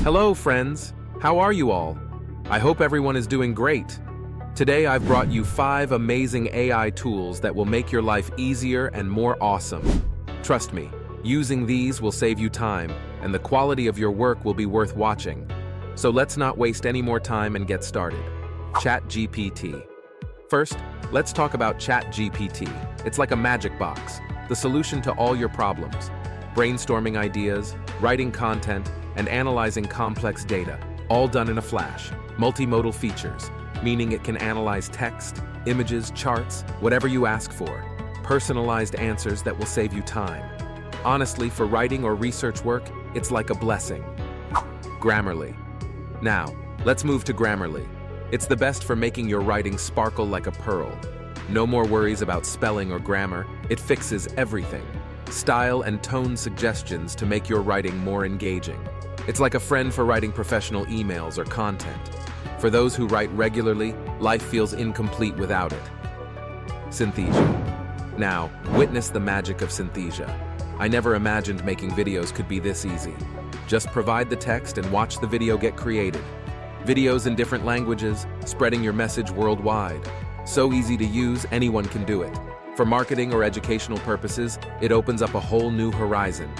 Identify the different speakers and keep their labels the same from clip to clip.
Speaker 1: Hello, friends. How are you all? I hope everyone is doing great. Today, I've brought you 5 amazing AI tools that will make your life easier and more awesome. Trust me, using these will save you time, and the quality of your work will be worth watching. So let's not waste any more time and get started. ChatGPT. First, let's talk about ChatGPT. It's like a magic box, the solution to all your problems. Brainstorming ideas, writing content, and analyzing complex data, all done in a flash. Multimodal features, meaning it can analyze text, images, charts, whatever you ask for. Personalized answers that will save you time. Honestly, for writing or research work, it's like a blessing. Grammarly. Now, let's move to Grammarly. It's the best for making your writing sparkle like a pearl. No more worries about spelling or grammar, it fixes everything. Style and tone suggestions to make your writing more engaging. It's like a friend for writing professional emails or content. For those who write regularly, life feels incomplete without it. Synthesia. Now, witness the magic of Synthesia. I never imagined making videos could be this easy. Just provide the text and watch the video get created. Videos in different languages, spreading your message worldwide. So easy to use, anyone can do it. For marketing or educational purposes, it opens up a whole new horizon.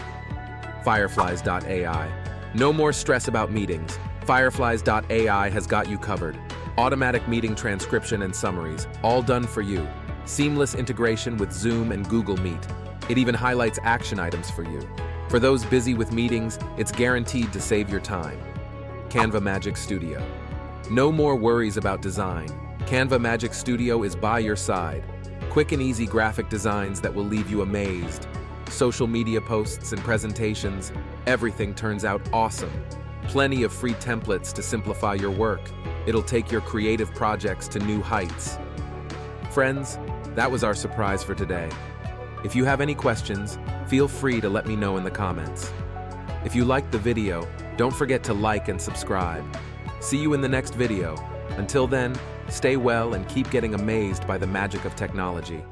Speaker 1: Fireflies.ai. No more stress about meetings. Fireflies.ai has got you covered. Automatic meeting transcription and summaries, all done for you. Seamless integration with Zoom and Google Meet. It even highlights action items for you. For those busy with meetings, it's guaranteed to save your time. Canva Magic Studio. No more worries about design. Canva Magic Studio is by your side. Quick and easy graphic designs that will leave you amazed. Social media posts and presentations, everything turns out awesome. Plenty of free templates to simplify your work. It'll take your creative projects to new heights. Friends, that was our surprise for today. If you have any questions, feel free to let me know in the comments. If you liked the video, don't forget to like and subscribe. See you in the next video. Until then, stay well and keep getting amazed by the magic of technology.